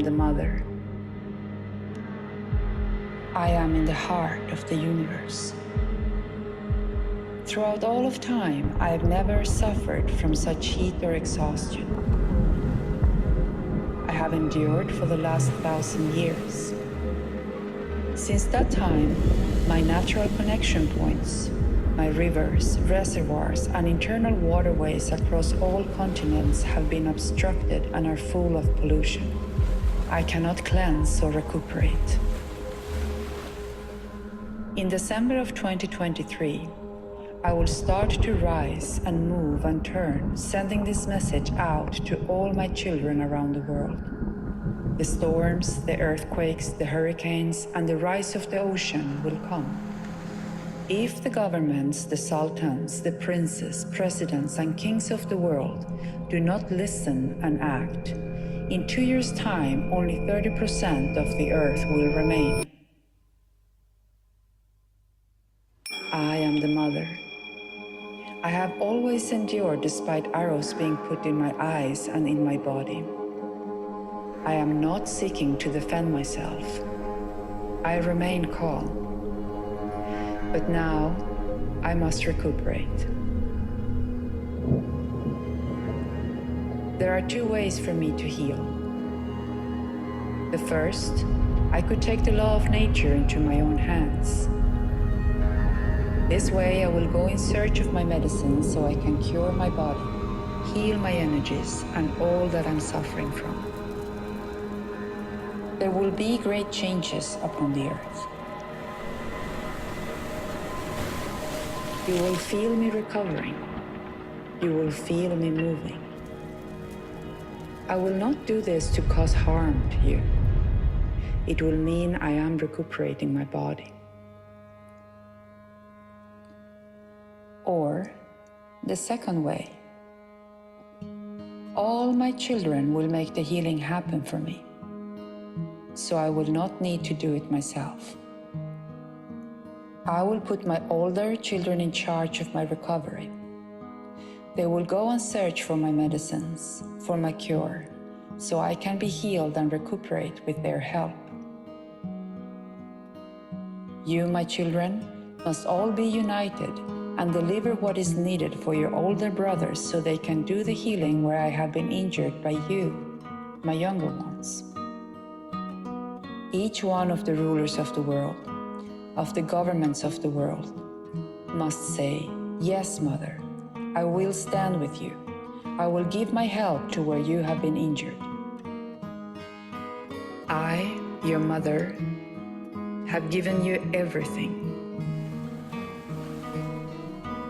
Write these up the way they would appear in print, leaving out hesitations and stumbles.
the mother. I am in the heart of the universe. Throughout all of time, I have never suffered from such heat or exhaustion. I have endured for the last 1,000 years. Since that time, my natural connection points, my rivers, reservoirs, and internal waterways across all continents have been obstructed and are full of pollution. I cannot cleanse or recuperate. In December of 2023, I will start to rise and move and turn, sending this message out to all my children around the world. The storms, the earthquakes, the hurricanes, and the rise of the ocean will come. If the governments, the sultans, the princes, presidents, and kings of the world do not listen and act, in 2 years' time, only 30% of the earth will remain. I am the mother. I have always endured despite arrows being put in my eyes and in my body. I am not seeking to defend myself. I remain calm. But now, I must recuperate. There are 2 ways for me to heal. The first, I could take the law of nature into my own hands. This way, I will go in search of my medicine so I can cure my body, heal my energies, and all that I'm suffering from. There will be great changes upon the earth. You will feel me recovering. You will feel me moving. I will not do this to cause harm to you. It will mean I am recuperating my body. Or the second way. All my children will make the healing happen for me, so I will not need to do it myself. I will put my older children in charge of my recovery. They will go and search for my medicines, for my cure, so I can be healed and recuperate with their help. You, my children, must all be united and deliver what is needed for your older brothers so they can do the healing where I have been injured by you, my younger ones. Each one of the rulers of the world, of the governments of the world, must say, "Yes, Mother, I will stand with you. I will give my help to where you have been injured." I, your mother, have given you everything.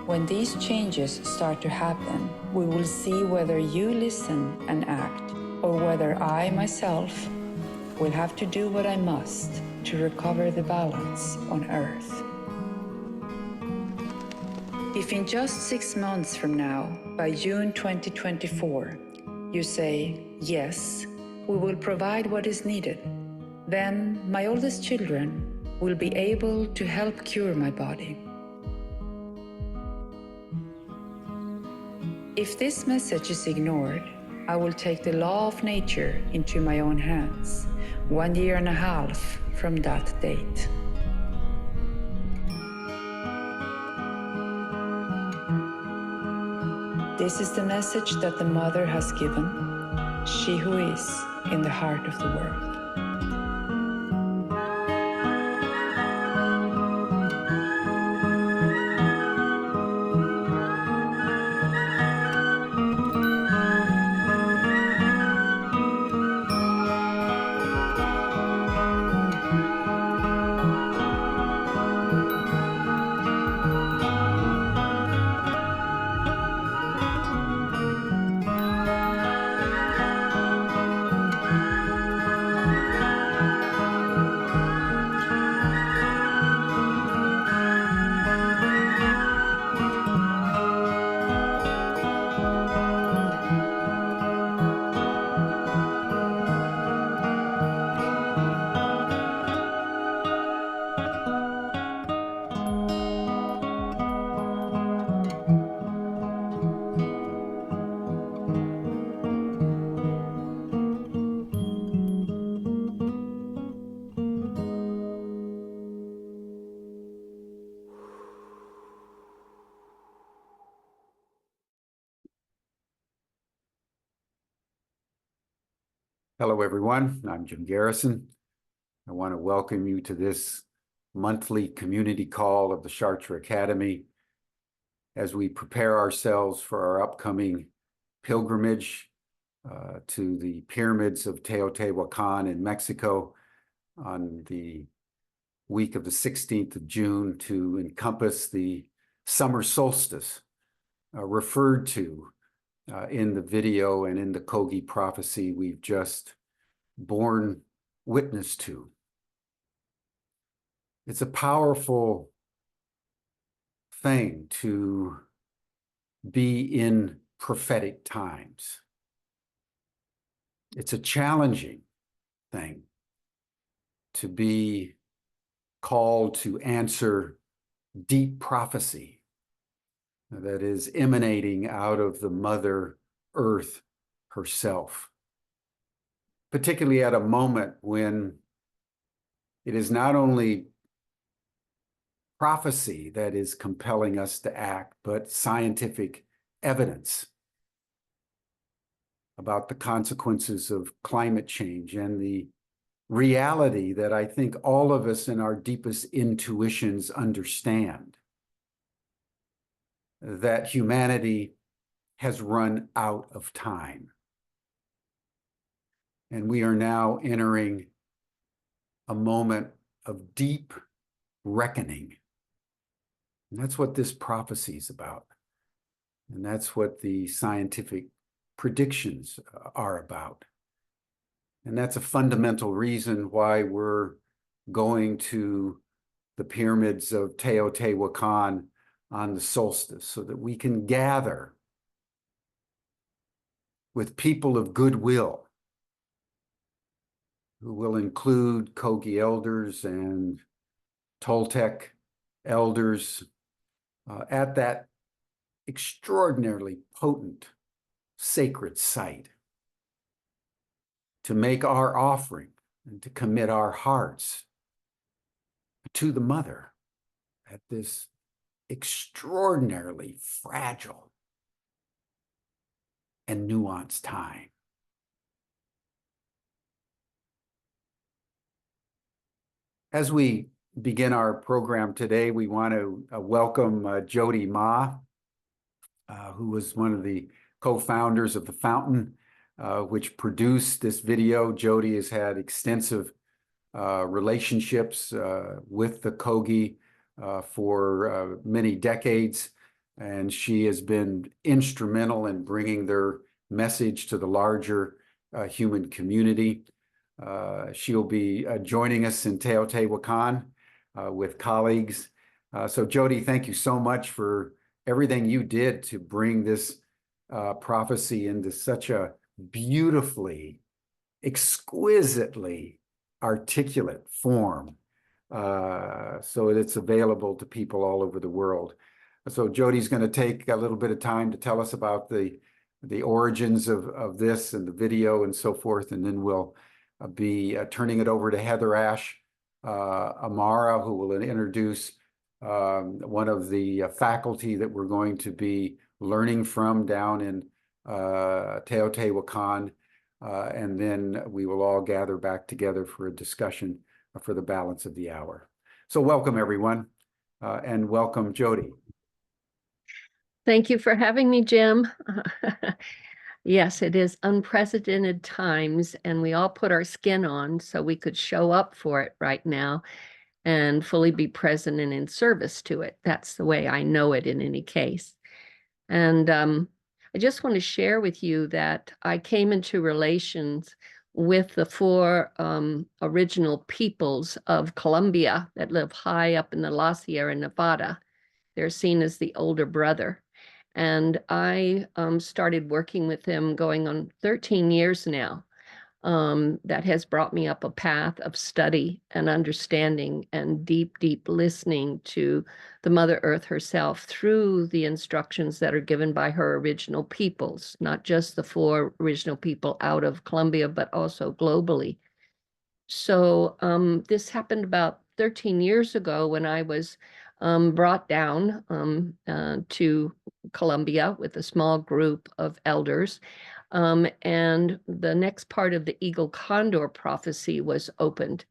When these changes start to happen, we will see whether you listen and act, or whether I myself will have to do what I must to recover the balance on Earth. If in just 6 months from now, by June 2024, you say, "Yes, we will provide what is needed," then my oldest children will be able to help cure my body. If this message is ignored, I will take the law of nature into my own hands, 1.5 years from that date. This is the message that the Mother has given, she who is in the heart of the world. Hello, everyone. I'm Jim Garrison. I want to welcome you to this monthly community call of the Chartres Academy as we prepare ourselves for our upcoming pilgrimage to the pyramids of Teotihuacan in Mexico on the week of the 16th of June to encompass the summer solstice referred to in the video and in the Kogi prophecy we've just borne witness to. It's a powerful thing to be in prophetic times. It's a challenging thing to be called to answer deep prophecy that is emanating out of the Mother Earth herself, particularly at a moment when it is not only prophecy that is compelling us to act, but scientific evidence about the consequences of climate change and the reality that I think all of us in our deepest intuitions understand, that humanity has run out of time. And we are now entering a moment of deep reckoning. And that's what this prophecy is about. And that's what the scientific predictions are about. And that's a fundamental reason why we're going to the pyramids of Teotihuacan on the solstice, so that we can gather with people of goodwill who will include Kogi elders and Toltec elders at that extraordinarily potent sacred site to make our offering and to commit our hearts to the Mother at this extraordinarily fragile and nuanced time. As we begin our program today, we want to welcome Jody Ma, who was one of the co-founders of The Fountain, which produced this video. Jody has had extensive relationships with the Kogi for many decades, and she has been instrumental in bringing their message to the larger human community. She'll be joining us in Teotihuacan with colleagues. So Jody, thank you so much for everything you did to bring this prophecy into such a beautifully, exquisitely articulate form, so that it's available to people all over the world. So Jody's going to take a little bit of time to tell us about the origins of this and the video and so forth, and then we'll be turning it over to Heather Ash Amara, who will introduce one of the faculty that we're going to be learning from down in Teotihuacan, and then we will all gather back together for a discussion for the balance of the hour. So welcome, everyone, and welcome, Jody. Thank you for having me, Jim. Yes, it is unprecedented times, and we all put our skin on so we could show up for it right now and fully be present and in service to it. That's the way I know it in any case. And I just want to share with you that I came into relations with the four original peoples of Colombia that live high up in the La Sierra Nevada. They're seen as the older brother. And I started working with them going on 13 years now. That has brought me up a path of study and understanding and deep, deep listening to the Mother Earth herself through the instructions that are given by her original peoples, not just the four original people out of Colombia, but also globally. So this happened about 13 years ago when I was brought down to Colombia with a small group of elders And the next part of the eagle condor prophecy was opened.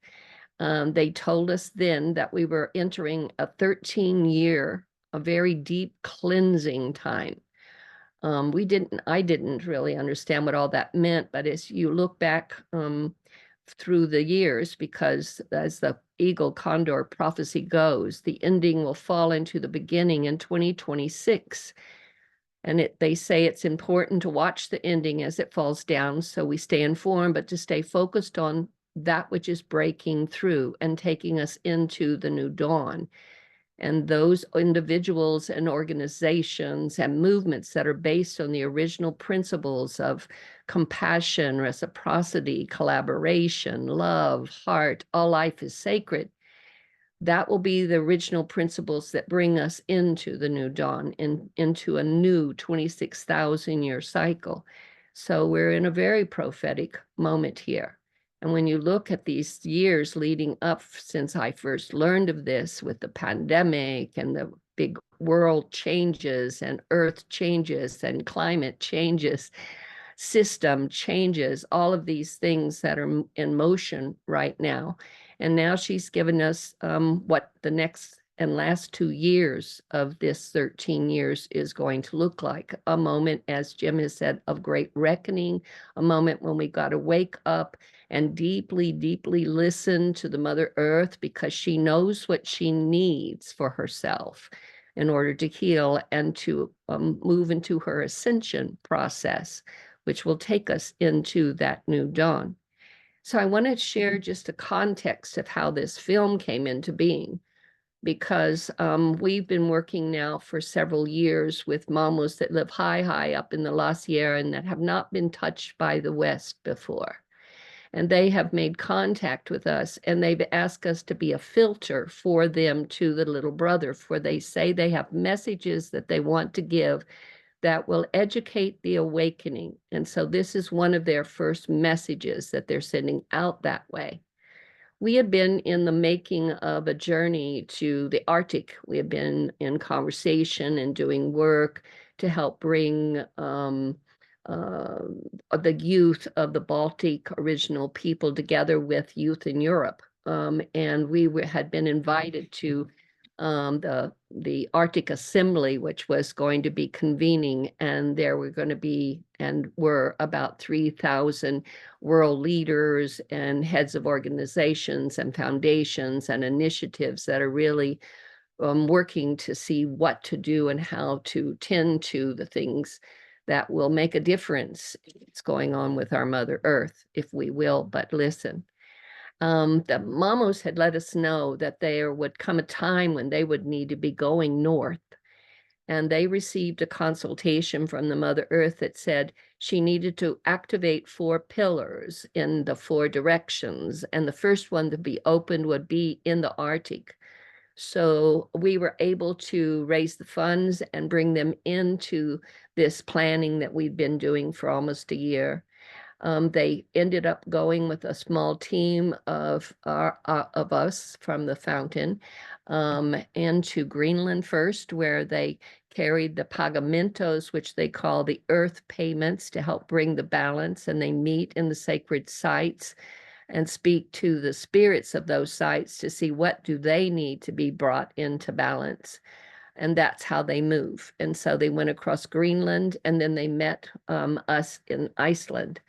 They told us then that we were entering a 13-year, a very deep cleansing time. I didn't really understand what all that meant, but as you look back through the years, because as the eagle condor prophecy goes, the ending will fall into the beginning in 2026. And they say it's important to watch the ending as it falls down so we stay informed, but to stay focused on that which is breaking through and taking us into the new dawn. And those individuals and organizations and movements that are based on the original principles of compassion, reciprocity, collaboration, love, heart, all life is sacred, that will be the original principles that bring us into the new dawn, into a new 26,000-year cycle. So we're in a very prophetic moment here. And when you look at these years leading up since I first learned of this, with the pandemic and the big world changes and earth changes and climate changes, system changes, all of these things that are in motion right now. And now she's given us what the next and last 2 years of this 13 years is going to look like. A moment, as Jim has said, of great reckoning, a moment when we got to wake up and deeply, deeply listen to the Mother Earth, because she knows what she needs for herself in order to heal and to move into her ascension process, which will take us into that new dawn. So I want to share just a context of how this film came into being, because we've been working now for several years with mamos that live high, high up in the La Sierra and that have not been touched by the West before. And they have made contact with us, and they've asked us to be a filter for them to the little brother, for they say they have messages that they want to give that will educate the awakening. And so this is one of their first messages that they're sending out that way. We have been in the making of a journey to the Arctic. We have been in conversation and doing work to help bring the youth of the Baltic original people together with youth in Europe. And we had been invited to the Arctic Assembly, which was going to be convening, and there were going to be and were about 3,000 world leaders and heads of organizations and foundations and initiatives that are really working to see what to do and how to tend to the things that will make a difference. It's going on with our Mother Earth, if we will but listen. The mamos had let us know that there would come a time when they would need to be going north. And they received a consultation from the Mother Earth that said she needed to activate 4 pillars in the 4 directions. And the first one to be opened would be in the Arctic. So we were able to raise the funds and bring them into this planning that we've been doing for almost a year. They ended up going with a small team of us from the fountain into Greenland first, where they carried the pagamentos, which they call the earth payments, to help bring the balance. And they meet in the sacred sites and speak to the spirits of those sites to see what do they need to be brought into balance. And that's how they move. And so they went across Greenland, and then they met us in Iceland.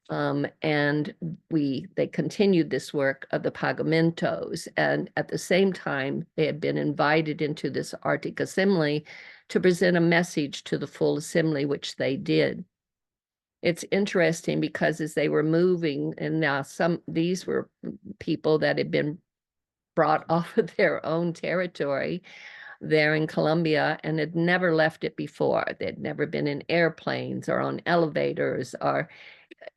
And they continued this work of the pagamentos. And at the same time, they had been invited into this Arctic Assembly to present a message to the full assembly, which they did. It's interesting because as they were moving, and now these were people that had been brought off of their own territory there in Colombia and had never left it before. They'd never been in airplanes or on elevators or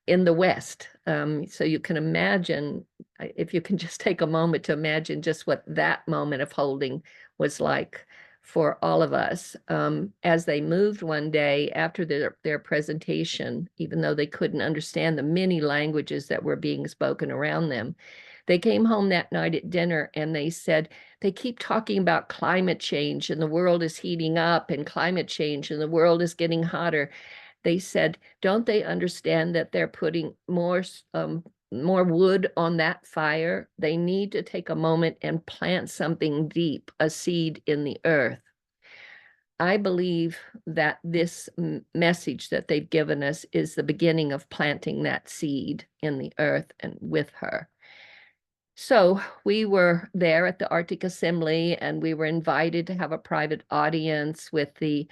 in the West. So you can imagine, if you can just take a moment to imagine just what that moment of holding was like for all of us. As they moved one day after their presentation, even though they couldn't understand the many languages that were being spoken around them, they came home that night at dinner and they said, they keep talking about climate change and the world is heating up and climate change and the world is getting hotter. they said, don't they understand that they're putting more wood on that fire? They need to take a moment and plant something deep, a seed in the earth. I believe that this message that they've given us is the beginning of planting that seed in the earth and with her. So we were there at the Arctic Assembly, and we were invited to have a private audience with the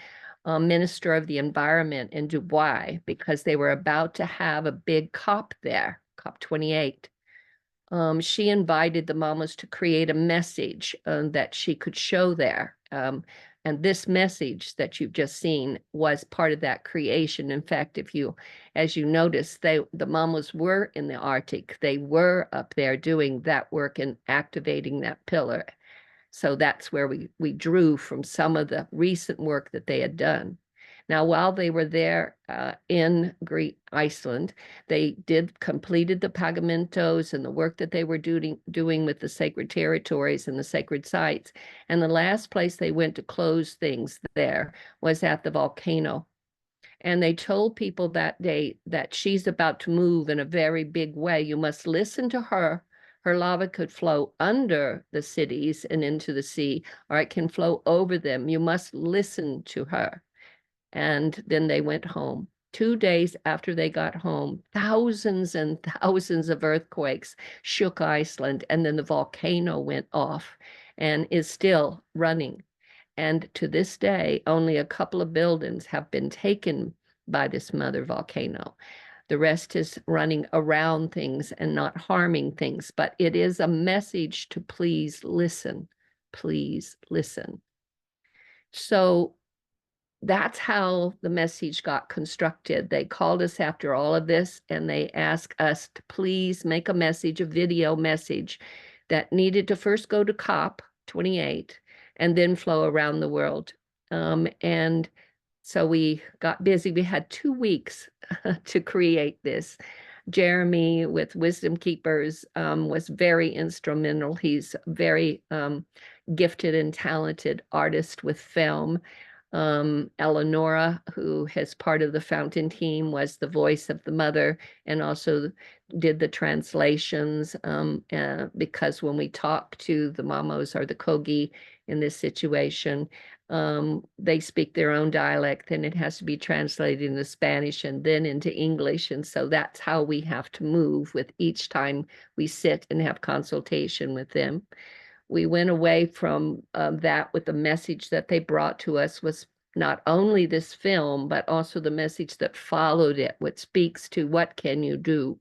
Minister of the Environment in Dubai, because they were about to have a big COP there, COP 28. She invited the mamas to create a message that she could show there. And this message that you've just seen was part of that creation. In fact, as you notice, the mamas were in the Arctic. They were up there doing that work and activating that pillar. So that's where we drew from some of the recent work that they had done. Now, while they were there in Iceland, they completed the pagamentos and the work that they were doing with the sacred territories and the sacred sites. And the last place they went to close things there was at the volcano. And they told people that day that she's about to move in a very big way. You must listen to her. Her lava could flow under the cities and into the sea, or it can flow over them. You must listen to her. And then they went home. 2 days after they got home, thousands and thousands of earthquakes shook Iceland, and then the volcano went off and is still running. And to this day, only a couple of buildings have been taken by this mother volcano. The rest is running around things and not harming things, but it is a message to please listen, please listen. So that's how the message got constructed. They called us after all of this, and they asked us to please make a message, a video message that needed to first go to COP 28 and then flow around the world. And so we got busy. We had 2 weeks to create this. Jeremy with Wisdom Keepers was very instrumental. He's very gifted and talented artist with film. Eleonora, who is part of the Fountain team, was the voice of the mother and also did the translations, because when we talk to the mamos or the Kogi in this situation, they speak their own dialect, and it has to be translated into Spanish and then into English. And so that's how we have to move with each time we sit and have consultation with them. We went away from that with the message that they brought to us was not only this film, but also the message that followed it, which speaks to what can you do.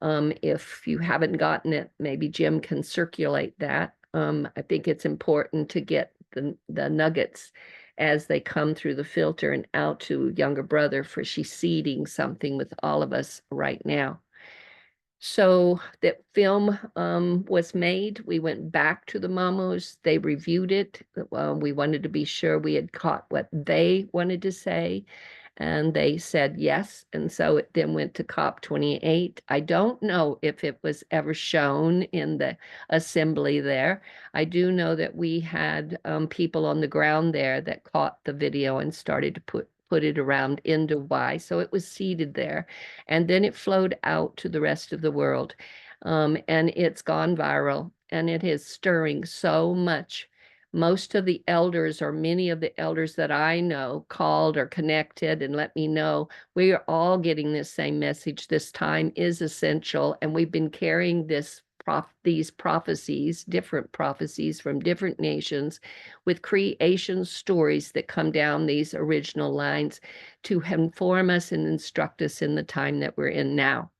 If you haven't gotten it, maybe Jim can circulate that. I think it's important to get the nuggets as they come through the filter and out to younger brother, for she's seeding something with all of us right now. So that film was made. We went back to the mamos. They reviewed it. We wanted to be sure we had caught what they wanted to say. And they said yes. And so it then went to COP 28. I don't know if it was ever shown in the assembly there. I do know that we had people on the ground there that caught the video and started to put it around in Dubai. So it was seeded there. And then it flowed out to the rest of the world. And it's gone viral, and it is stirring so much. Most of the elders, or many of the elders that I know, called or connected and let me know we are all getting this same message. This time is essential. And we've been carrying these prophecies, different prophecies from different nations, with creation stories that come down these original lines to inform us and instruct us in the time that we're in now.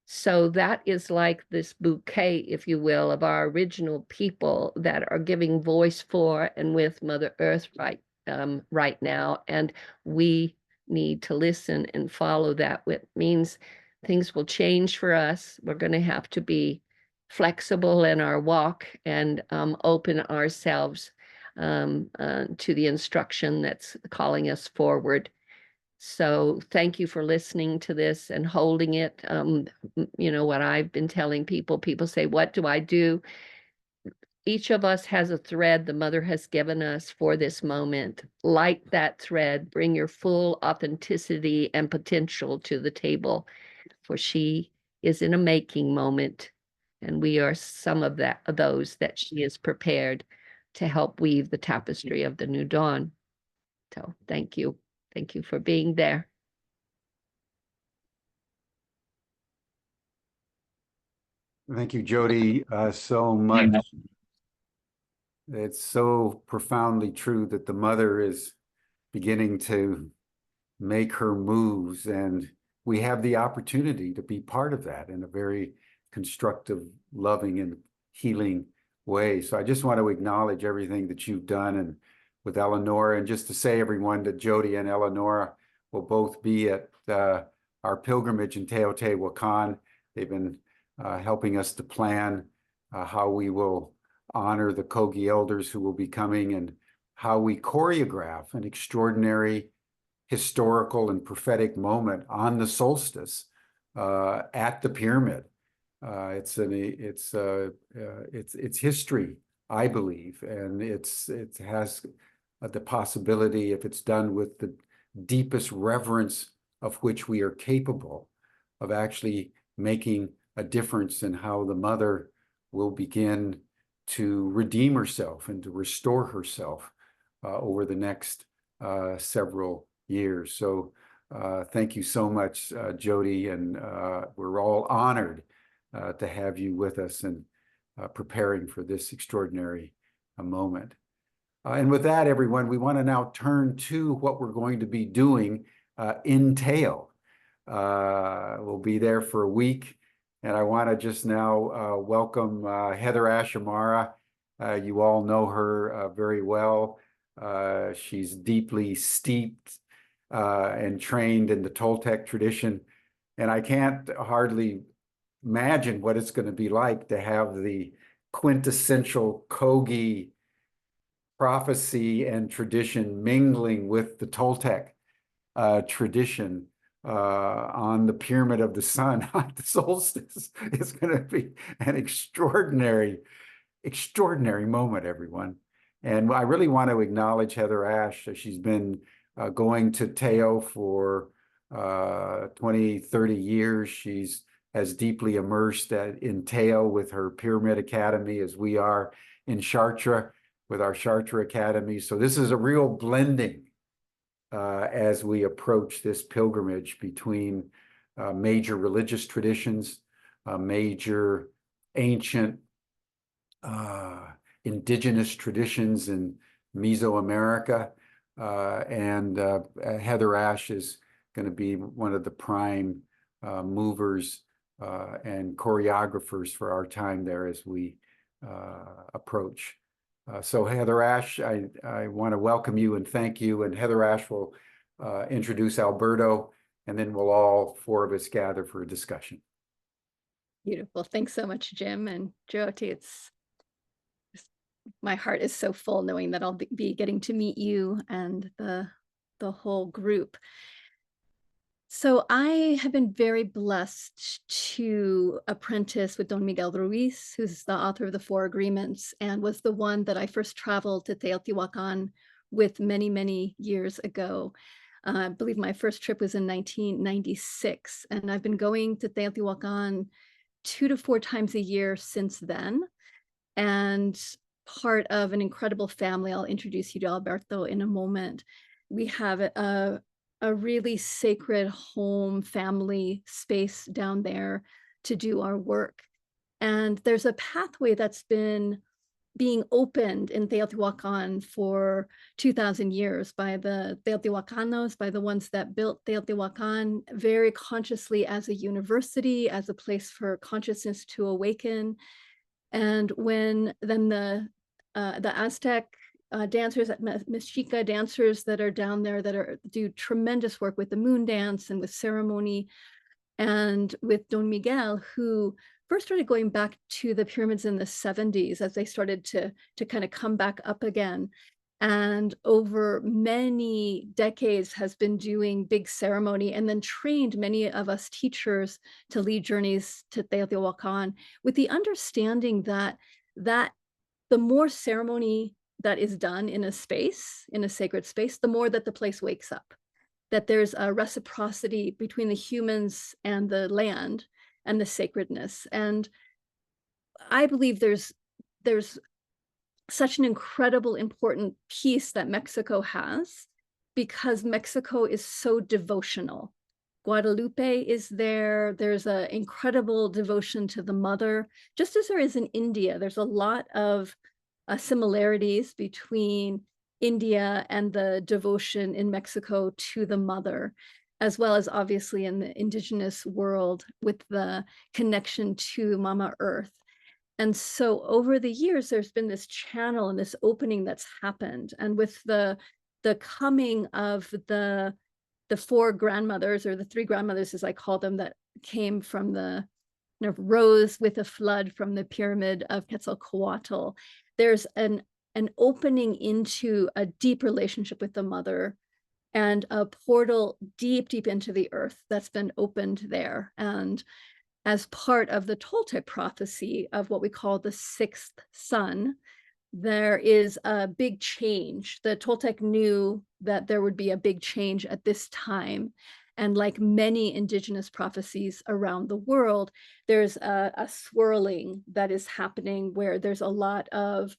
So that is like this bouquet, if you will, of our original people that are giving voice for and with Mother Earth right now. And we need to listen and follow that, which means things will change for us. We're going to have to be flexible in our walk and open ourselves to the instruction that's calling us forward. So thank you for listening to this and holding it. You know what I've been telling people say, what do I do? each of us has a thread the mother has given us for this moment. Light that thread, bring your full authenticity and potential to the table, for she is in a making moment, and we are some of those that she is prepared to help weave the tapestry of the new dawn. So thank you. Thank you for being there. Thank you, Jody, so much. It's so profoundly true that the mother is beginning to make her moves, and we have the opportunity to be part of that in a very constructive, loving, and healing way. So I just want to acknowledge everything that you've done, and with Eleonora, and just to say, everyone, that Jody and Eleonora will both be at our pilgrimage in Teotihuacan. They've been helping us to plan how we will honor the Kogi elders who will be coming, and how we choreograph an extraordinary historical and prophetic moment on the solstice at the pyramid. It's history, I believe, and it has the possibility, if it's done with the deepest reverence of which we are capable, of actually making a difference in how the mother will begin to redeem herself and to restore herself over the next several years. So thank you so much, Jody, and we're all honored to have you with us and preparing for this extraordinary moment. And with that, everyone, we want to now turn to what we're going to be doing in Teo. We'll be there for a week, and I want to just now welcome Heather Ashamara. You all know her very well. She's deeply steeped and trained in the Toltec tradition, and I can't hardly imagine what it's going to be like to have the quintessential Kogi prophecy and tradition mingling with the Toltec tradition on the Pyramid of the Sun on the solstice. It's going to be an extraordinary moment, everyone. And I really want to acknowledge Heather Ash. She's been going to Teo for 20, 30 years. She's as deeply immersed in Teo with her Pyramid Academy as we are in Chartres with our Chartres Academy. So this is a real blending as we approach this pilgrimage between major religious traditions, major ancient indigenous traditions in Mesoamerica, and Heather Ash is going to be one of the prime movers and choreographers for our time there as we approach. So Heather Ash, I want to welcome you and thank you. And Heather Ash will introduce Alberto, and then we'll all four of us gather for a discussion. Beautiful. Thanks so much, Jim and Jyoti. My heart is so full knowing that I'll be getting to meet you and the whole group. So I have been very blessed to apprentice with Don Miguel Ruiz, who's the author of the Four Agreements, and was the one that I first traveled to Teotihuacan with many, many years ago. I believe my first trip was in 1996, and I've been going to Teotihuacan 2 to 4 times a year since then, and part of an incredible family. I'll introduce you to Alberto in a moment. We have a really sacred home family space down there to do our work. And there's a pathway that's been being opened in Teotihuacan for 2,000 years by the Teotihuacanos, by the ones that built Teotihuacan very consciously as a university, as a place for consciousness to awaken. And when then the Aztec dancers, Mexica dancers that are down there that do tremendous work with the moon dance and with ceremony, and with Don Miguel, who first started going back to the pyramids in the 70s as they started to kind of come back up again. And over many decades has been doing big ceremony, and then trained many of us teachers to lead journeys to Teotihuacan with the understanding that the more ceremony that is done in a space, in a sacred space, the more that the place wakes up, that there's a reciprocity between the humans and the land and the sacredness. And I believe there's such an incredible, important piece that Mexico has, because Mexico is so devotional. Guadalupe is there. There's an incredible devotion to the mother, just as there is in India. There's a lot of similarities between India and the devotion in Mexico to the mother, as well as obviously in the indigenous world with the connection to Mama Earth. And so over the years, there's been this channel and this opening that's happened. And with the coming of the four grandmothers, or the three grandmothers, as I call them, that came from the rose with a flood from the pyramid of Quetzalcoatl, there's an opening into a deep relationship with the mother, and a portal deep, deep into the earth that's been opened there. And as part of the Toltec prophecy of what we call the sixth sun, there is a big change. The Toltec knew that there would be a big change at this time. And like many indigenous prophecies around the world, there's a swirling that is happening where there's a lot of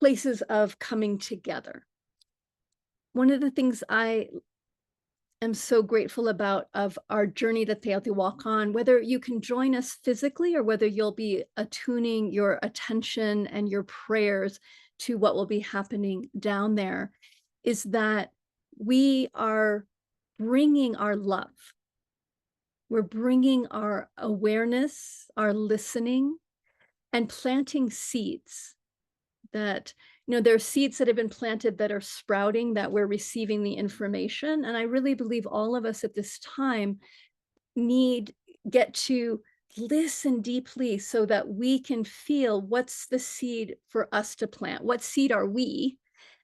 places of coming together. One of the things I am so grateful about of our journey to Teotihuacan, whether you can join us physically or whether you'll be attuning your attention and your prayers to what will be happening down there, is that we are bringing our love. We're bringing our awareness, our listening, and planting seeds that, there are seeds that have been planted that are sprouting, that we're receiving the information. And I really believe all of us at this time get to listen deeply so that we can feel what's the seed for us to plant. What seed are we?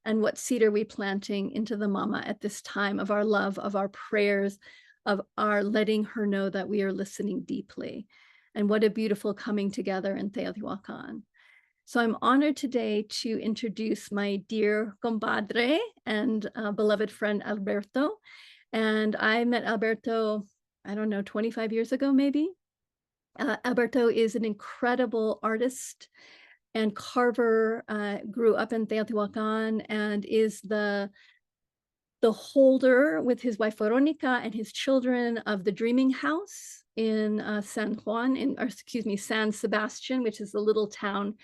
And what seed are we planting into the mama at this time of our love, of our prayers, of our letting her know that we are listening deeply? And what a beautiful coming together in Teotihuacan. So I'm honored today to introduce my dear compadre and beloved friend, Alberto. And I met Alberto, I don't know, 25 years ago, maybe. Alberto is an incredible artist and carver, grew up in Teotihuacan, and is the holder with his wife Veronica and his children of the Dreaming House in San Sebastian, which is a little town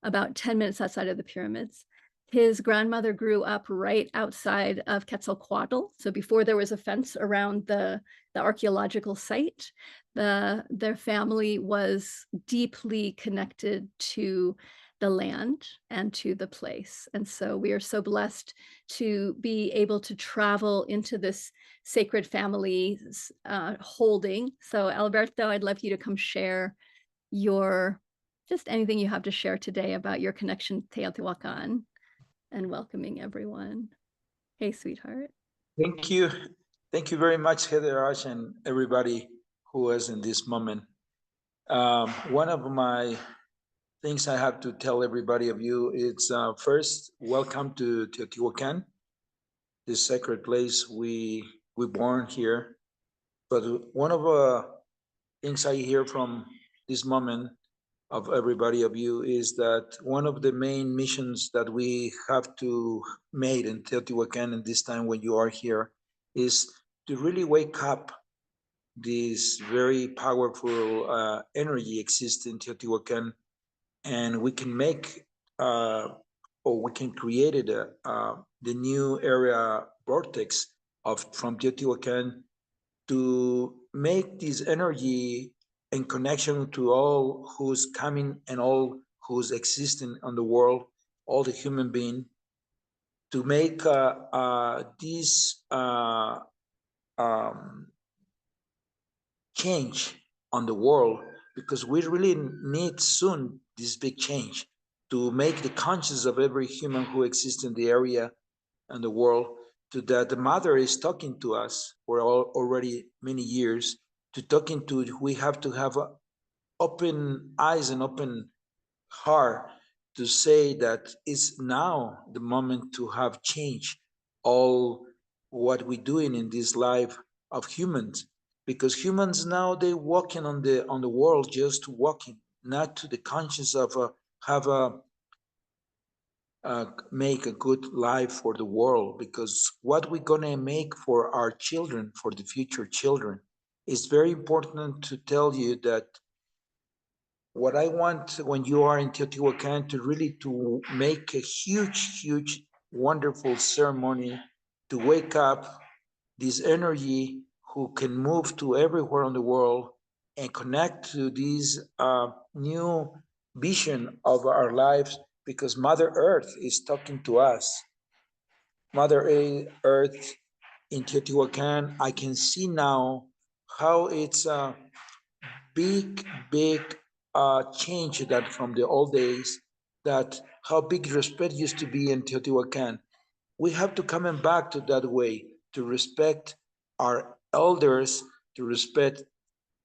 about 10 minutes outside of the pyramids. His grandmother grew up right outside of Quetzalcoatl. So before there was a fence around the archaeological site, their family was deeply connected to the land and to the place. And so we are so blessed to be able to travel into this sacred family's holding. So Alberto, I'd love you to come share just anything you have to share today about your connection to Teotihuacan, and welcoming everyone. Hey, sweetheart. Thank you. Thank you very much, Heather, Ash, and everybody who is in this moment. One of my things I have to tell everybody of you is first, welcome to Teotihuacan, this sacred place we born here. But one of the things I hear from this moment of everybody of you is that one of the main missions that we have to make in Teotihuacan in this time when you are here is to really wake up this very powerful energy exists in Teotihuacan, and we can make or we can create it the new area vortex from Teotihuacan to make this energy in connection to all who's coming and all who's existing on the world, all the human being, to make this change on the world, because we really need soon this big change to make the conscience of every human who exists in the area and the world, to that the mother is talking to us for already many years, we have to have open eyes and open hard to say that it's now the moment to have change all what we're doing in this life of humans, because humans now they walking on the world just walking, not to the conscience of have a make a good life for the world, because what we're gonna make for our children, for the future children, is very important to tell you that what I want when you are in Teotihuacan to really to make a huge, wonderful ceremony to wake up this energy who can move to everywhere on the world and connect to this new vision of our lives, because Mother Earth is talking to us. Mother Earth in Teotihuacan, I can see now how it's big change that from the old days, that how big respect used to be in Teotihuacan. We have to coming back to that way, to respect our elders, to respect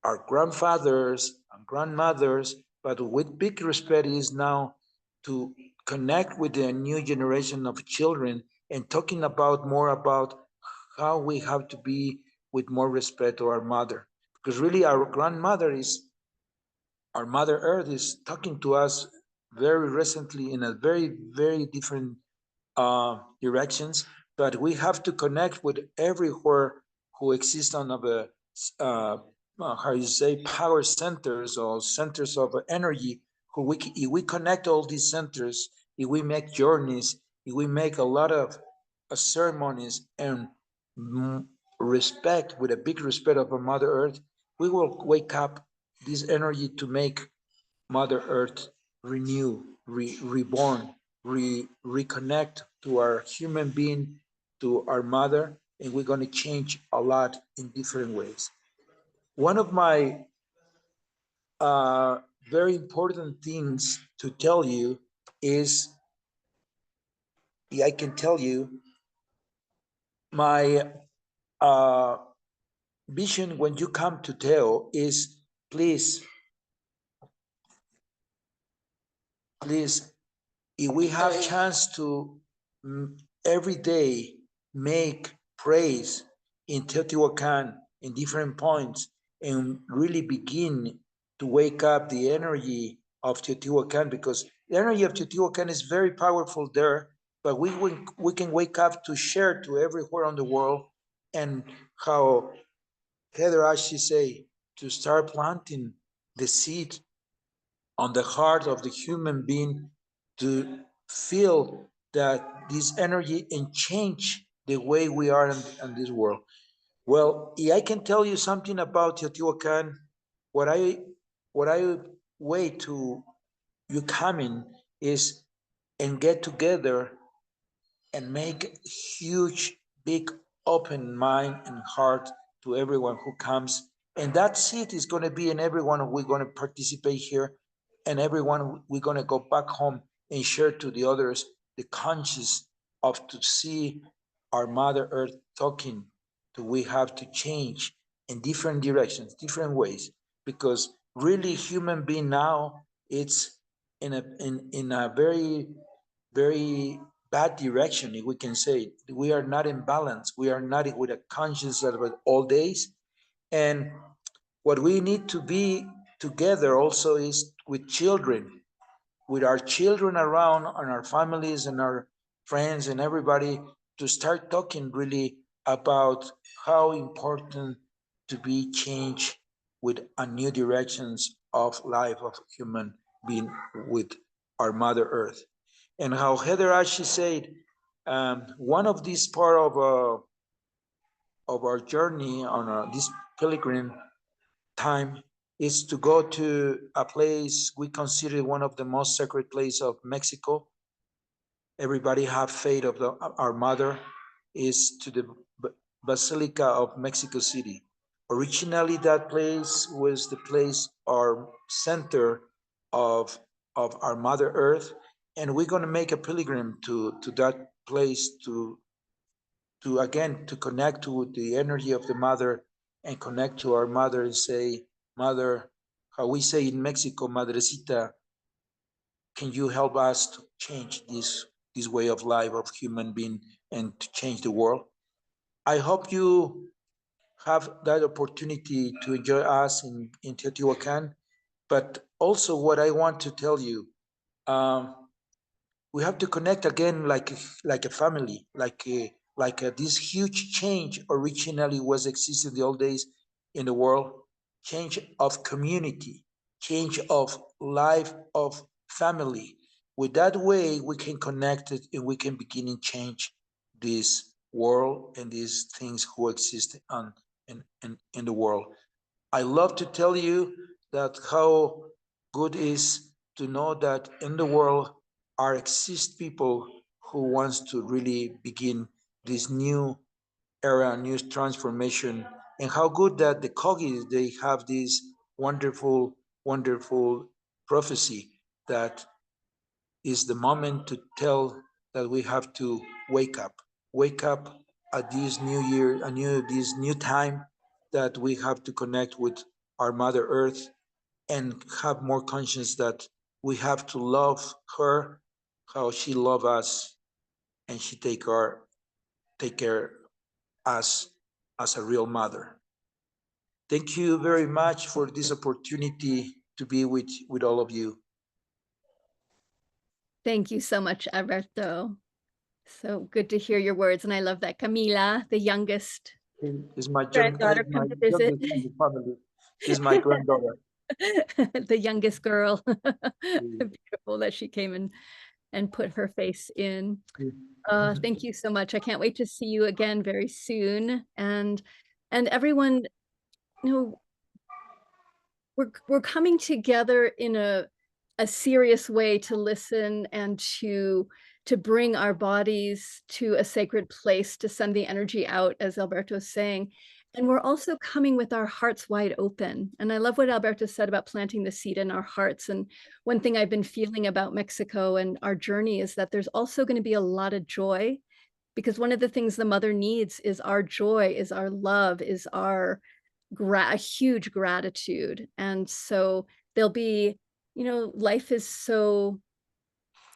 our grandfathers and grandmothers, but with big respect is now to connect with the new generation of children and talking about more about how we have to be with more respect to our mother. Because really our grandmother is, our Mother Earth is talking to us very recently in a very different directions, but we have to connect with everywhere who exist on the how you say power centers or centers of energy. Who if we connect all these centers, if we make journeys, if we make a lot of ceremonies and respect with a big respect of our Mother Earth, we will wake up this energy to make Mother Earth renew, reborn, reconnect to our human being, to our mother, and we're going to change a lot in different ways. One of my very important things to tell you is, I can tell you, my vision when you come to Teo is please, if we have chance to every day make praise in Teotihuacan in different points and really begin to wake up the energy of Teotihuacan, because the energy of Teotihuacan is very powerful there, but we can wake up to share to everywhere on the world, and how Heather Ashley say, to start planting the seed on the heart of the human being to feel that this energy and change the way we are in this world. Well, I can tell you something about Teotihuacan. What I wait to you coming is and get together and make huge, big, open mind and heart to everyone who comes. And that seed is going to be in everyone we're going to participate here, and everyone we're going to go back home and share to the others the conscious of to see our Mother Earth talking to we have to change in different directions, different ways, because really human being now it's in a very bad direction, if we can say. We are not in balance. We are not with a conscience of all days. And what we need to be together also is with children, with our children around and our families and our friends and everybody, to start talking really about how important to be changed with a new directions of life of human being with our Mother Earth. And how Heather Ashley said, one of these part of our journey on this pilgrim time is to go to a place we consider one of the most sacred places of Mexico. Everybody have faith of our mother, is to the Basilica of Mexico City. Originally, that place was the place or center of our Mother Earth, and we're going to make a pilgrim to that place to again to connect to the energy of the mother and connect to our mother and say, Mother, how we say in Mexico, Madrecita, can you help us to change this way of life of human being and to change the world? I hope you have that opportunity to enjoy us in Teotihuacan. But also what I want to tell you, we have to connect again like a family, this huge change originally was existing in the old days in the world, change of community, change of life of family. With that way, we can connect it and we can begin and change this world and these things who exist in the world. I love to tell you that how good is to know that in the world are exist people who wants to really begin this new era, new transformation, and how good that the Kogis, they have this wonderful, wonderful prophecy that is the moment to tell that we have to wake up at this new year, this new time, that we have to connect with our Mother Earth and have more conscience that we have to love her, how she loves us, and she take care us as a real mother. Thank you very much for this opportunity to be with all of you. Thank you so much, Alberto. So good to hear your words. And I love that Camila, the youngest Is my granddaughter, come to visit. youngest in the family. This is my granddaughter. The youngest girl. Beautiful that she came and put her face in. Thank you so much. I can't wait to see you again very soon. And everyone, you know, we're coming together in a serious way to listen and to bring our bodies to a sacred place, to send the energy out, as Alberto is saying. And we're also coming with our hearts wide open. And I love what Alberto said about planting the seed in our hearts. And one thing I've been feeling about Mexico and our journey is that there's also going to be a lot of joy, because one of the things the mother needs is our joy, is our love, is our a huge gratitude. And so there'll be, you know, life is so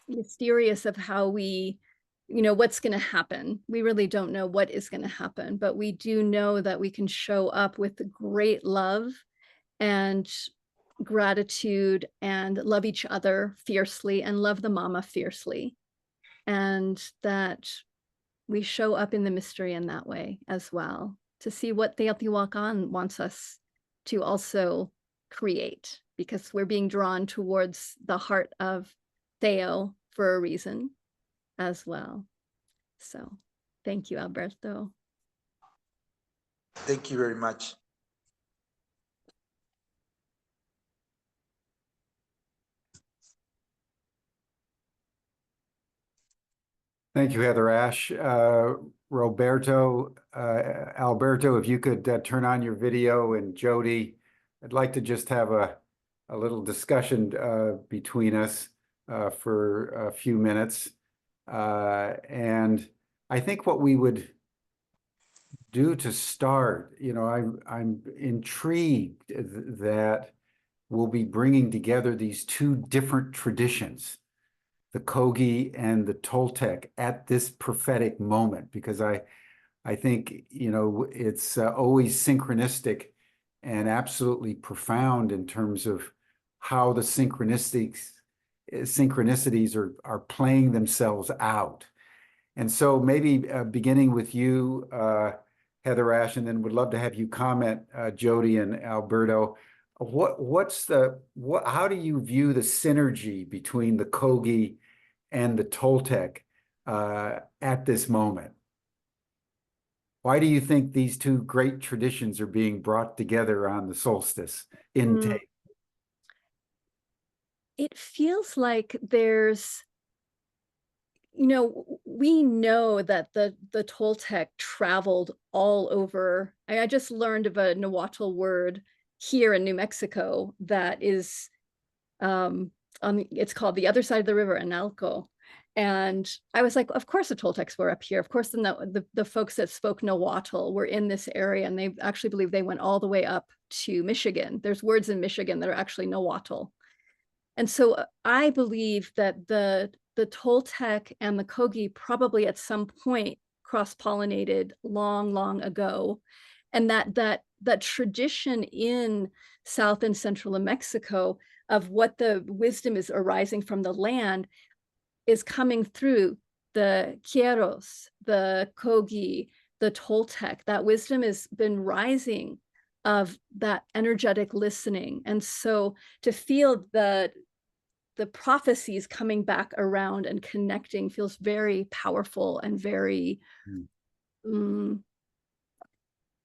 mysterious of how we, you know, what's going to happen. We really don't know what is going to happen, but we do know that we can show up with great love and gratitude and love each other fiercely and love the mama fiercely. And that we show up in the mystery in that way as well, to see what Teotihuacan wants us to also create, because we're being drawn towards the heart of Theo for a reason as well. So thank you, Alberto. Thank you very much. Thank you, Heather Ash. Alberto, if you could turn on your video, and Jody, I'd like to just have a little discussion between us for a few minutes. And I think what we would do to start, you know, I'm intrigued that we'll be bringing together these two different traditions, the Kogi and the Toltec, at this prophetic moment, because I think, you know, it's always synchronistic and absolutely profound in terms of how the synchronicities are playing themselves out. And so maybe beginning with you, Heather Ash, and then would love to have you comment, Jody and Alberto. How do you view the synergy between the Kogi and the Toltec at this moment? Why do you think these two great traditions are being brought together on the solstice in Tay? It feels like there's, you know, we know that the Toltec traveled all over. I just learned of a Nahuatl word here in New Mexico that is, it's called the other side of the river, Analco. And I was like, of course the Toltecs were up here. Of course the folks that spoke Nahuatl were in this area, and they actually believe they went all the way up to Michigan. There's words in Michigan that are actually Nahuatl. And so I believe that the Toltec and the Kogi probably at some point cross-pollinated long, long ago. And that tradition in South and Central Mexico of what the wisdom is arising from the land is coming through the Quieros, the Kogi, the Toltec. That wisdom has been rising of that energetic listening. And so to feel the prophecies coming back around and connecting feels very powerful and very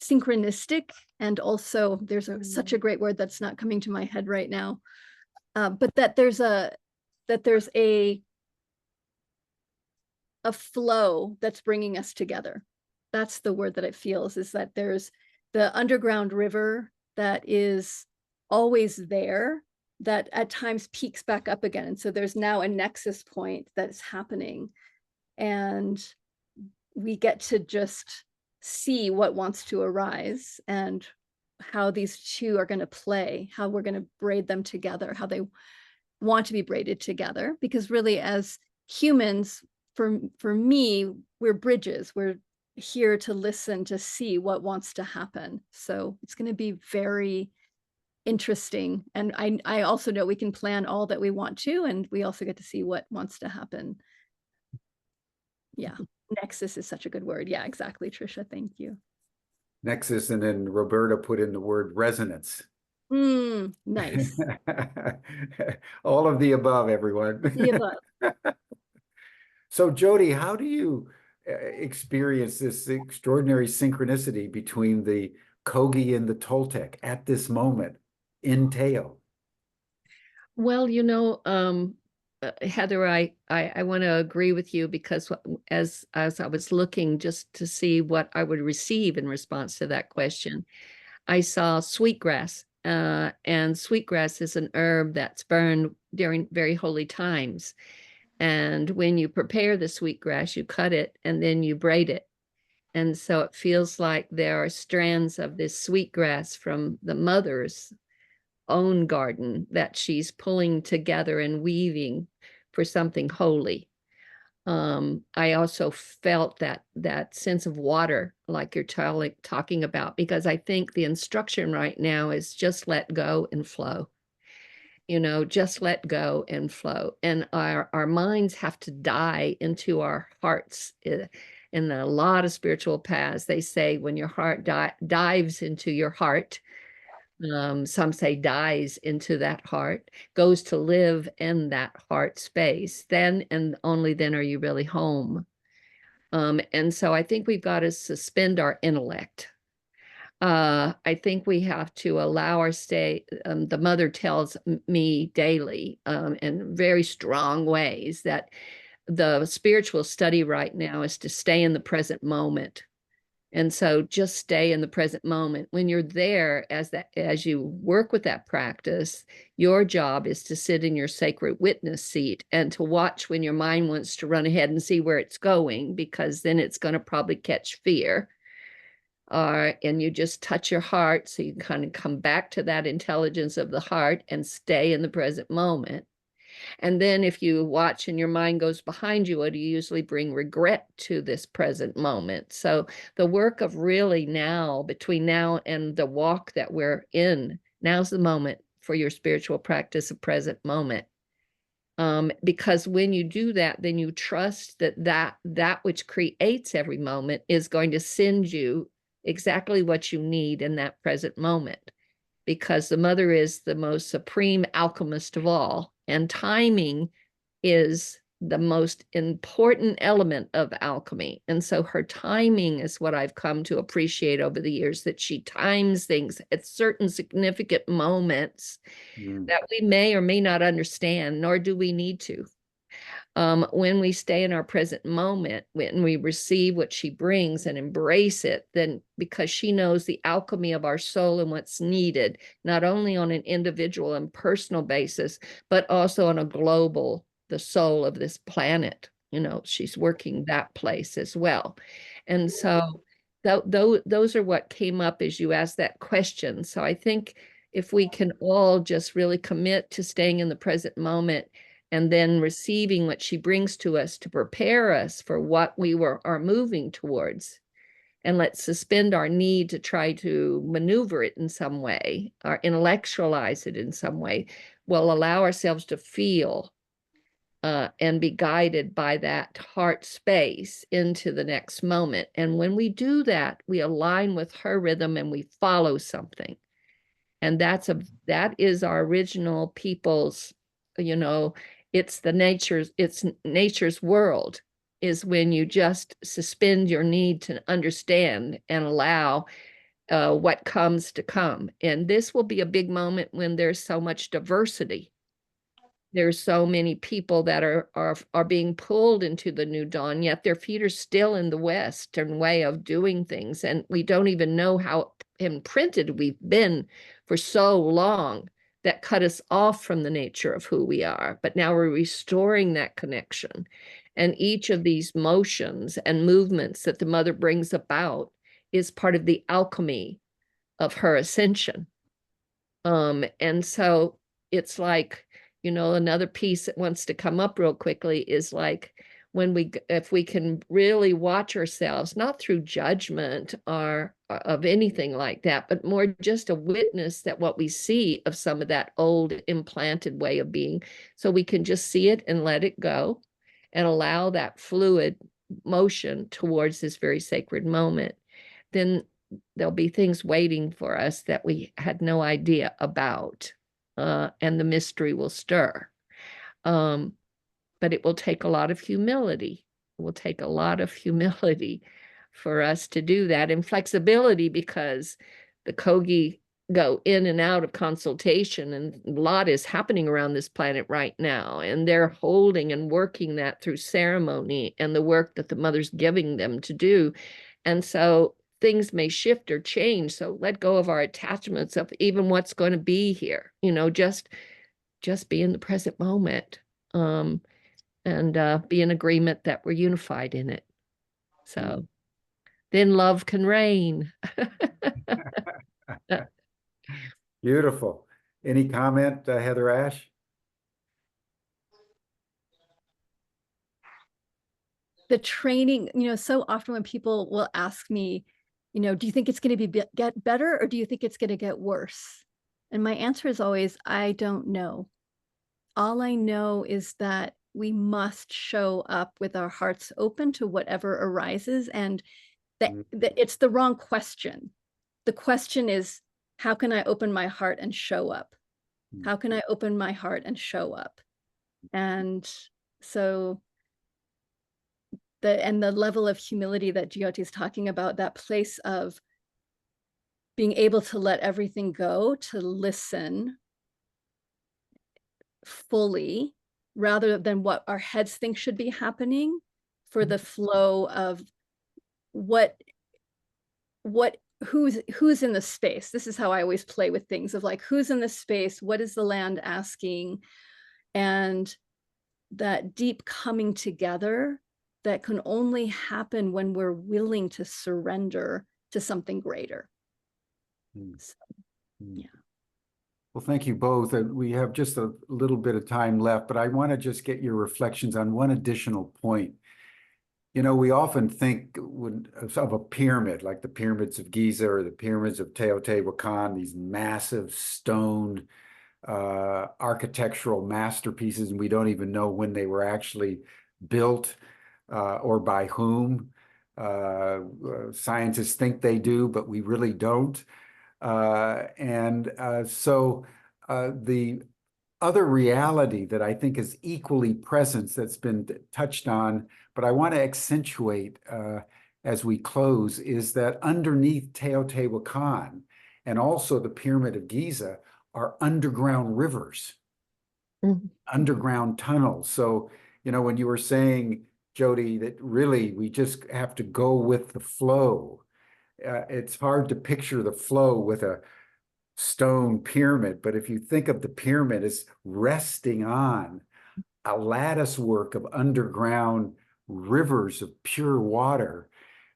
synchronistic. And also there's such a great word that's not coming to my head right now, but that there's a flow that's bringing us together. That's the word that it feels, is that there's the underground river that is always there, that at times peaks back up again. And so there's now a nexus point that's happening. And we get to just see what wants to arise and how these two are going to play, how we're going to braid them together, how they want to be braided together. Because really, as humans, for me, we're bridges. We're here to listen, to see what wants to happen. So it's going to be very interesting. And I also know we can plan all that we want to, and we also get to see what wants to happen. Yeah. Nexus is such a good word. Yeah, exactly, Trisha. Thank you. Nexus, and then Roberta put in the word resonance. Nice. All of the above, everyone. The above. So Jody, how do you experience this extraordinary synchronicity between the Kogi and the Toltec at this moment in Teo? Well, you know, Heather, I want to agree with you, because as I was looking just to see what I would receive in response to that question, I saw sweetgrass, and sweetgrass is an herb that's burned during very holy times. And when you prepare the sweetgrass, you cut it and then you braid it. And so it feels like there are strands of this sweetgrass from the mother's own garden that she's pulling together and weaving for something holy. I also felt that sense of water, like you're talking about, because I think the instruction right now is just let go and flow. You know, just let go and flow. And our minds have to die into our hearts. In a lot of spiritual paths, they say when your heart dives into your heart, some say dies into that heart, goes to live in that heart space, then and only then are you really home. And so I think we've got to suspend our intellect. I think we have to allow our stay. The mother tells me daily, in very strong ways, that the spiritual study right now is to stay in the present moment. And so just stay in the present moment. When you're there, as you work with that practice, your job is to sit in your sacred witness seat and to watch when your mind wants to run ahead and see where it's going, because then it's going to probably catch fear. And you just touch your heart, so you kind of come back to that intelligence of the heart and stay in the present moment. And then if you watch and your mind goes behind you, it'll usually bring regret to this present moment. So the work of really now, between now and the walk that we're in, now's the moment for your spiritual practice of present moment. Because when you do that, then you trust that which creates every moment is going to send you exactly what you need in that present moment, because the mother is the most supreme alchemist of all, and timing is the most important element of alchemy. And so her timing is what I've come to appreciate over the years, that she times things at certain significant moments that we may or may not understand, nor do we need to. When we stay in our present moment, when we receive what she brings and embrace it, then because she knows the alchemy of our soul and what's needed, not only on an individual and personal basis, but also on a global, the soul of this planet, you know, she's working that place as well. And so those are what came up as you asked that question. So I think if we can all just really commit to staying in the present moment and then receiving what she brings to us to prepare us for what we are moving towards. And let's suspend our need to try to maneuver it in some way or intellectualize it in some way. We'll allow ourselves to feel and be guided by that heart space into the next moment. And when we do that, we align with her rhythm and we follow something. And that is our original people's, it's nature's world, is when you just suspend your need to understand and allow what comes to come. And this will be a big moment when there's so much diversity. There's so many people that are being pulled into the new dawn, yet their feet are still in the Western way of doing things. And we don't even know how imprinted we've been for so long that cut us off from the nature of who we are. But now we're restoring that connection. And each of these motions and movements that the mother brings about is part of the alchemy of her ascension. And so it's like, another piece that wants to come up real quickly is like if we can really watch ourselves, not through judgment or of anything like that, but more just a witness that what we see of some of that old implanted way of being, so we can just see it and let it go and allow that fluid motion towards this very sacred moment. Then there'll be things waiting for us that we had no idea about. And the mystery will stir. But it will take a lot of humility. It will take a lot of humility for us to do that, and flexibility, because the Kogi go in and out of consultation, and a lot is happening around this planet right now, and they're holding and working that through ceremony and the work that the mother's giving them to do. And so things may shift or change. So let go of our attachments of even what's going to be here, just be in the present moment, and be in agreement that we're unified in it. So then love can reign. Beautiful. Any comment, Heather Ash? The training, so often when people will ask me, do you think it's going to get better, or do you think it's going to get worse? And my answer is always, I don't know. All I know is that we must show up with our hearts open to whatever arises, and that it's the wrong question. The question is, how can I open my heart and show up? How can I open my heart and show up? And so the level of humility that Jyoti is talking about, that place of being able to let everything go, to listen fully, rather than what our heads think should be happening, for the flow of who's in the space. This is how I always play with things of like, who's in the space? What is the land asking? And that deep coming together that can only happen when we're willing to surrender to something greater. So, yeah. Well, thank you both. We have just a little bit of time left, but I want to just get your reflections on one additional point. We often think of a pyramid, like the pyramids of Giza or the pyramids of Teotihuacan, these massive stone architectural masterpieces, and we don't even know when they were actually built or by whom. Scientists think they do, but we really don't. So the other reality that I think is equally present, that's been touched on, but I want to accentuate as we close, is that underneath Teotihuacan and also the Pyramid of Giza are underground rivers, underground tunnels. So, when you were saying, Jyoti, that really we just have to go with the flow. It's hard to picture the flow with a stone pyramid, but if you think of the pyramid as resting on a lattice work of underground rivers of pure water,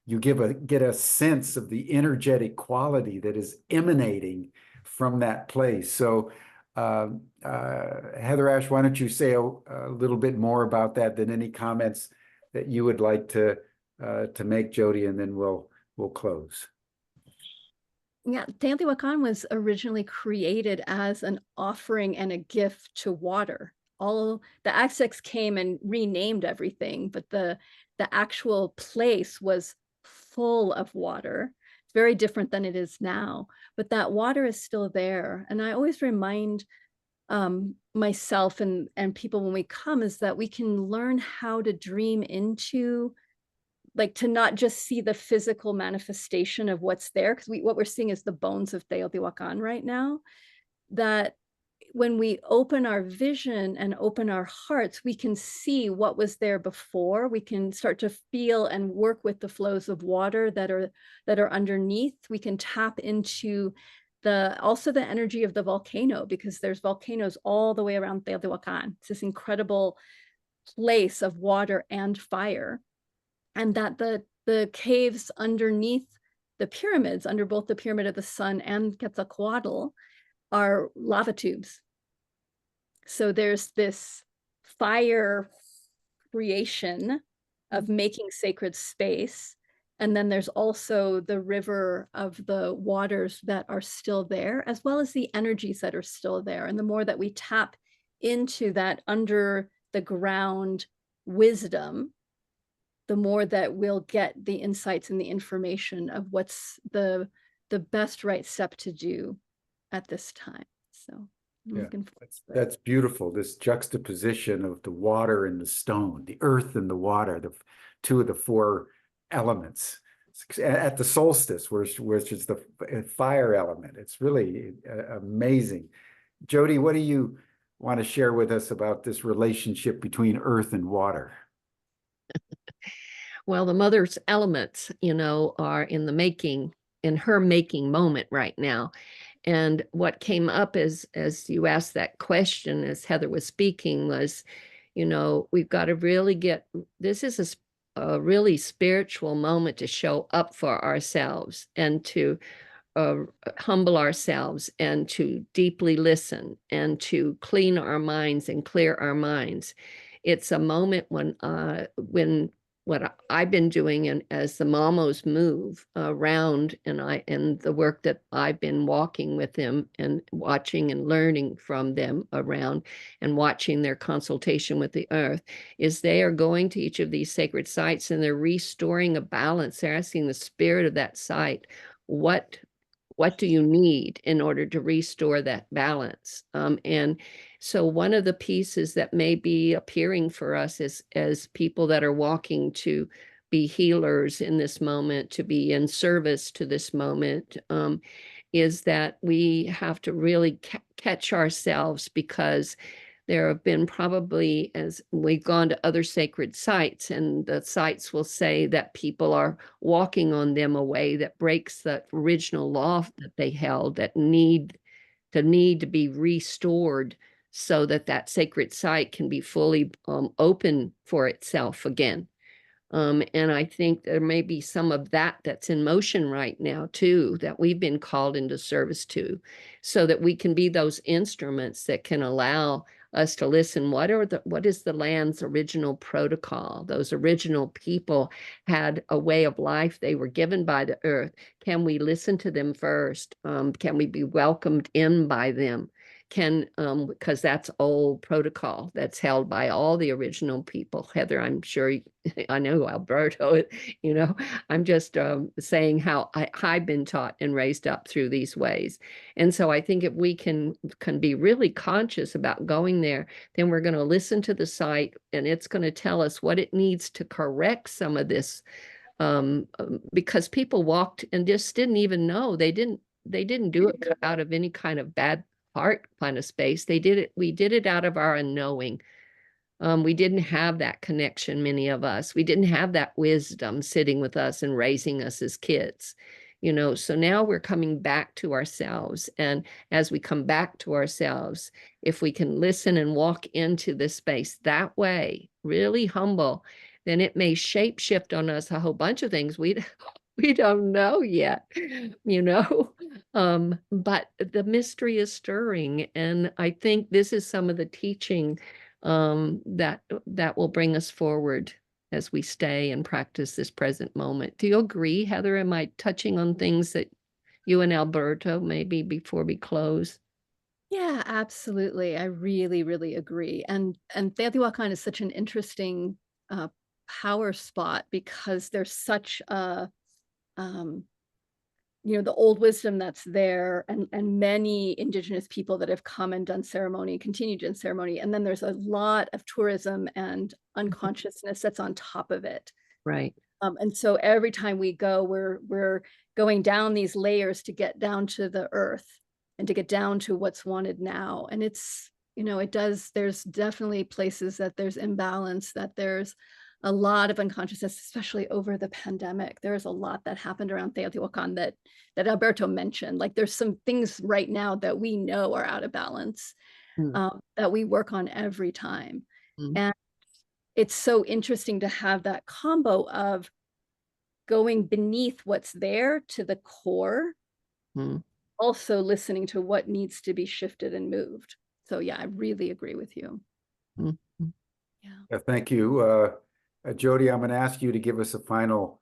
you get a sense of the energetic quality that is emanating from that place. So Heather Ash, why don't you say a little bit more about that, than any comments that you would like to make, Jody, and then we'll close. Yeah, Teotihuacan was originally created as an offering and a gift to water. All the Aztecs came and renamed everything, but the actual place was full of water. It's very different than it is now, but that water is still there. And I always remind myself and people when we come is that we can learn how to dream into, like, to not just see the physical manifestation of what's there, because what we're seeing is the bones of Teotihuacan right now, that when we open our vision and open our hearts, we can see what was there before. We can start to feel and work with the flows of water that are underneath. We can tap into also the energy of the volcano, because there's volcanoes all the way around Teotihuacan. It's this incredible place of water and fire. And that the caves underneath the pyramids, under both the Pyramid of the Sun and Quetzalcoatl, are lava tubes. So there's this fire creation of making sacred space. And then there's also the river of the waters that are still there, as well as the energies that are still there. And the more that we tap into that under the ground wisdom, the more that we'll get the insights and the information of what's the best right step to do at this time. So that's beautiful. This juxtaposition of the water and the stone, the earth and the water, the two of the four elements at the solstice, which is the fire element. It's really amazing. Jody, what do you want to share with us about this relationship between earth and water? Well, the mother's elements, are in her making moment right now. And what came up as you asked that question, as Heather was speaking, was, we've got to really this is a really spiritual moment to show up for ourselves and to humble ourselves and to deeply listen and to clean our minds and clear our minds. It's a moment when what I've been doing, and as the mamos move around, and the work that I've been walking with them and watching and learning from them around and watching their consultation with the earth, is they are going to each of these sacred sites and they're restoring a balance. They're asking the spirit of that site, what do you need in order to restore that balance? And so one of the pieces that may be appearing for us as people that are walking to be healers in this moment, to be in service to this moment, is that we have to really catch ourselves, because there have been probably, as we've gone to other sacred sites, and the sites will say that people are walking on them a way that breaks the original law that they held, that need to be restored so that that sacred site can be fully open for itself again. And I think there may be some of that that's in motion right now too, that we've been called into service to, so that we can be those instruments that can allow us to listen. What is the land's original protocol? Those original people had a way of life they were given by the earth. Can we listen to them first? Can we be welcomed in by them? Because that's old protocol that's held by all the original people. Heather, I'm sure I know Alberto, I'm just saying how I've been taught and raised up through these ways. And so I think if we can be really conscious about going there, then we're going to listen to the site, and it's going to tell us what it needs to correct some of this, because people walked and just didn't even know. They didn't do it out of any kind of bad heart kind of space. We did it out of our unknowing. We didn't have that connection, many of us. We didn't have that wisdom sitting with us and raising us as kids, so now we're coming back to ourselves. And as we come back to ourselves, if we can listen and walk into this space that way, really humble, then it may shape shift on us a whole bunch of things we We don't know yet, you know. But the mystery is stirring, and I think this is some of the teaching that will bring us forward as we stay and practice this present moment. Do you agree, Heather? Am I touching on things that you and Alberto maybe before we close? Yeah, absolutely. I really, really agree. And Teotihuacan is such an interesting power spot because there's such a the old wisdom that's there, and many indigenous people that have come and done ceremony, continued in ceremony, and then there's a lot of tourism and unconsciousness that's on top of it. Right. And so every time we go, we're going down these layers to get down to the earth and to get down to what's wanted now. And it's, there's definitely places that there's imbalance, that there's a lot of unconsciousness, especially over the pandemic. There's a lot that happened around Teotihuacan that Alberto mentioned. Like there's some things right now that we know are out of balance, that we work on every time. And it's so interesting to have that combo of going beneath what's there to the core, also listening to what needs to be shifted and moved. So yeah, I really agree with you. Yeah. Thank you. Jody, I'm going to ask you to give us a final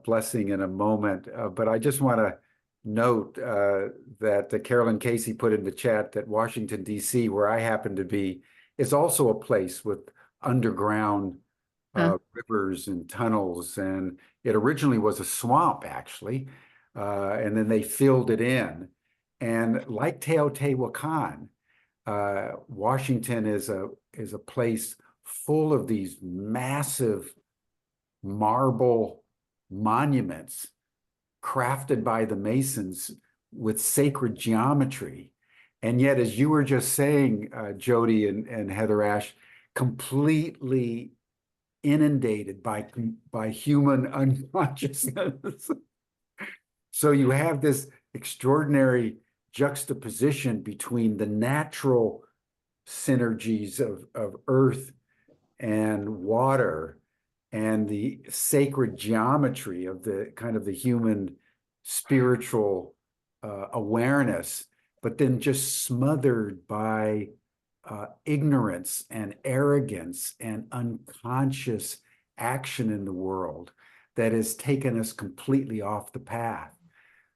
blessing in a moment, but I just want to note that Carolyn Casey put in the chat that Washington, D.C., where I happen to be, is also a place with underground rivers and tunnels, and it originally was a swamp, actually, and then they filled it in. And like Teotihuacan, Washington is a place full of these massive marble monuments crafted by the Masons with sacred geometry. And yet, as you were just saying, Jody and Heather Ash, completely inundated by human unconsciousness. So you have this extraordinary juxtaposition between the natural synergies of earth and water and the sacred geometry of the kind of the human spiritual awareness, but then just smothered by ignorance and arrogance and unconscious action in the world that has taken us completely off the path.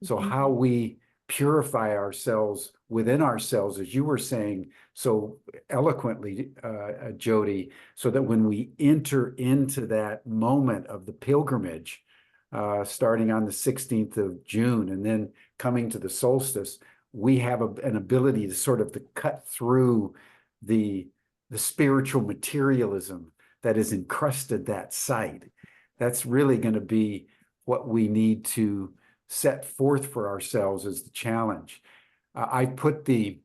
So how we purify ourselves within ourselves, as you were saying so eloquently, Jody, so that when we enter into that moment of the pilgrimage, starting on the 16th of June and then coming to the solstice, we have an ability to sort of cut through the spiritual materialism that has encrusted that site. That's really going to be what we need to set forth for ourselves as the challenge. I put the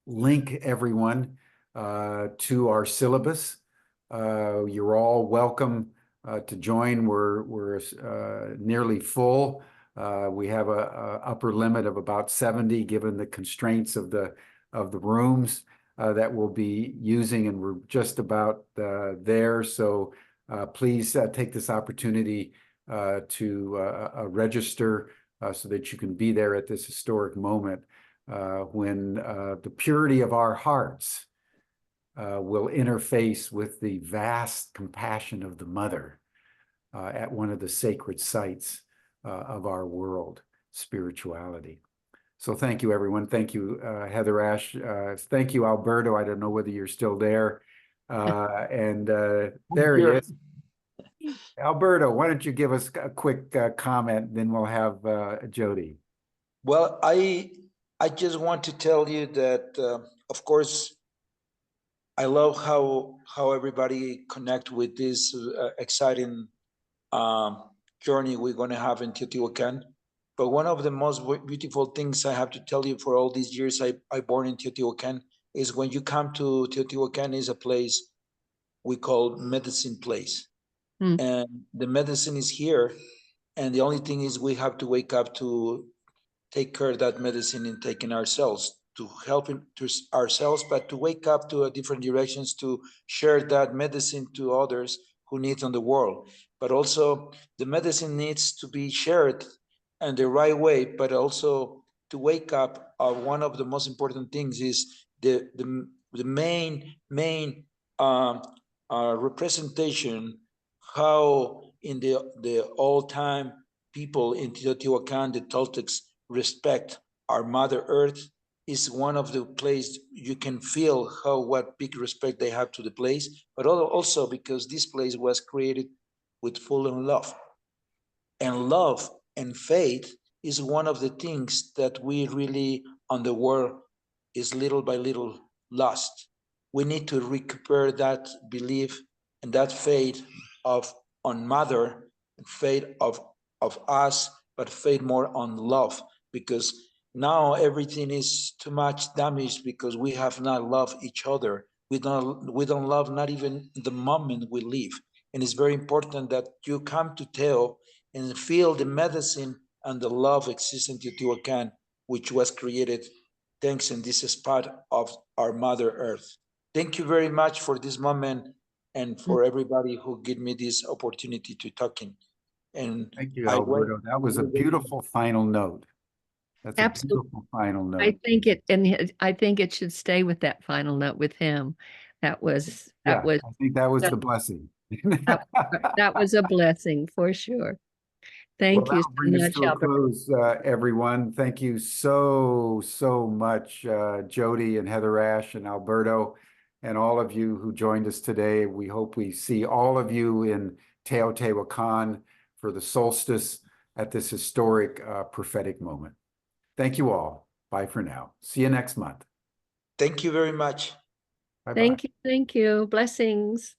link, everyone, to our syllabus. You're all welcome to join. We're nearly full. We have a upper limit of about 70, given the constraints of the rooms that we'll be using, and we're just about there. So please take this opportunity to register so that you can be there at this historic moment when the purity of our hearts will interface with the vast compassion of the Mother at one of the sacred sites of our world, spirituality. So thank you, everyone. Thank you, Heather Ash. Thank you, Alberto. I don't know whether you're still there. And there he is. Alberto, why don't you give us a quick comment, then we'll have Jody. Well, I just want to tell you that, of course, I love how everybody connect with this exciting journey we're going to have in Teotihuacan. But one of the most beautiful things I have to tell you, for all these years I born in Teotihuacan, is when you come to Teotihuacan, is a place we call medicine place. And the medicine is here. And the only thing is we have to wake up to take care of that medicine and taking ourselves, to help to ourselves, but to wake up to different directions, to share that medicine to others, who needs on the world, but also the medicine needs to be shared in the right way, but also to wake up. One of the most important things is the main representation, how in the old time people in Teotihuacan, the Toltecs, respect our Mother Earth, is one of the place you can feel what big respect they have to the place, but also because this place was created with full of love. And love and faith is one of the things that we really on the world is little by little lost. We need to recuperate that belief and that faith on Mother, faith of us, but faith more on love, because now everything is too much damaged because we have not loved each other. We don't love not even the moment we live. And it's very important that you come to Teo and feel the medicine and the love exists in Teotihuacan, which was created thanks in this spot of our Mother Earth. Thank you very much for this moment and for everybody who give me this opportunity to talking. And Thank you, Alberto. That was a beautiful final note. That's Absolutely. a beautiful final note. I think it should stay with that final note with him. I think that was the blessing. that was a blessing for sure. Thank you so much, to a close, everyone. Thank you so much, Jody and Heather Ash and Alberto, and all of you who joined us today. We hope we see all of you in Teotihuacan for the solstice at this historic prophetic moment. Thank you all. Bye for now. See you next month. Thank you very much. Bye-bye. Thank you. Blessings.